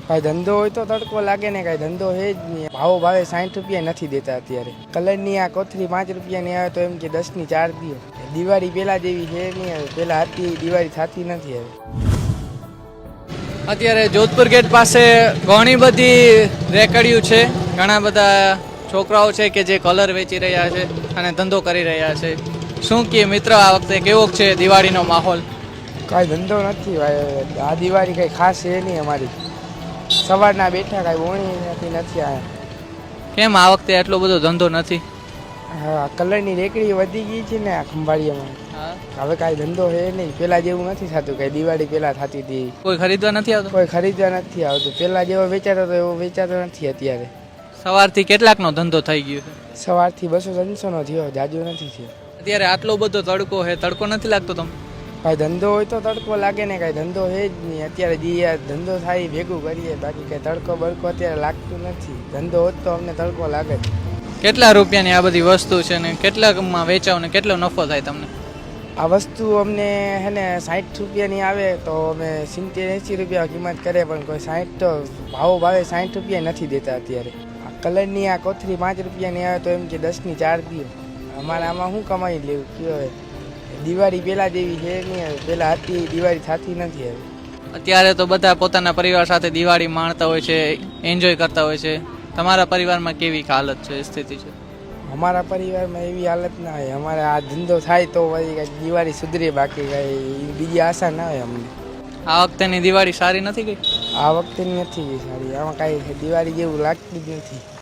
કાંઈ ધંધો હોય તો તડકો લાગે ને, કાંઈ ધંધો હે જ નહીં. ભાવે 60 રૂપિયા નથી દેતા અત્યારે. કલરની આ કોથળી 5 રૂપિયાની આવે તો એમ કે 10ની 4 દો. દિવાળી પહેલાં જેવી છે નહીં હવે, પહેલાં હતી દિવાળી થતી નથી હવે. અત્યારે જોધપુર ગેટ પાસે ઘણી બધી રેકડીઓ છે, ઘણા બધા છોકરાઓ છે કે જે કલર વેચી રહ્યા છે અને ધંધો કરી રહ્યા છે. શું કે મિત્ર, આ વખતે કેવો છે દિવાળીનો માહોલ? કાંઈ ધંધો નથી ભાઈ, આ દિવાળી કંઈ ખાસ છે નહીં અમારી. સવારના બેઠા કાંઈ વોણી નથી આવ્યા. કેમ આ વખતે એટલો બધો ધંધો નથી? હા, કલરની રેકડી વધી ગઈ છે ને આ ખંભાળિયામાં. હવે કાંઈ ધંધો હે નહીં, પેલા જેવું નથી થતું. કાંઈ દિવાળી પેલા થતી હતી. કોઈ ખરીદવા નથી આવતો? કોઈ ખરીદવા નથી આવતું. પેલા જેવો વેચાતો હતો એવો વેચાતો નથી અત્યારે. સવારથી કેટલાકનો ધંધો થઈ ગયો છે? સવારથી 200-300 નો થયો, જાજુ નથી થયો. અત્યારે આટલો બધો તડકો છે, તડકો નથી લાગતો તમને? કાંઈ ધંધો હોય તો તડકો લાગે ને, કાંઈ ધંધો હે જ નહીં. અત્યારે જે ધંધો થાય ભેગું કરીએ, બાકી કાંઈ તડકો બડકો અત્યારે લાગતું નથી. ધંધો હોત તો અમને તડકો લાગે. કેટલા રૂપિયાની આ બધી વસ્તુ છે ને કેટલામાં વેચાવ ને કેટલો નફો થાય તમને? આ વસ્તુ અમને હે ને 60 રૂપિયાની આવે તો અમે 70-80 રૂપિયા કિંમત કરે, પણ કોઈ 60 તો ભાવે 60 રૂપિયા નથી દેતા અત્યારે. આ કલરની આ કોથળી 5 રૂપિયાની આવે તો એમ કે 10ની 4 દો. અમારે આમાં શું કમાઈ લેવું કયો હવે? દિવાળી પહેલાં જેવી છે નહીં હવે, પહેલાં હતી દિવાળી થતી નથી હવે. અત્યારે તો બધા પોતાના પરિવાર સાથે દિવાળી માણતા હોય છે, એન્જોય કરતા હોય છે. તમારા પરિવારમાં કેવી હાલત છે, સ્થિતિ છે? અમારા પરિવારમાં એવી હાલત ના હોય. અમારે આ ધંધો થાય તો વળી કાંઈક દિવાળી સુધરે, બાકી કાંઈ બીજી આશા ના હોય અમને. આ વખતેની દિવાળી સારી નથી ગઈ? આ વખતેની નથી ગઈ સારી. આમાં કાંઈ દિવાળી જેવું લાગતું જ નથી.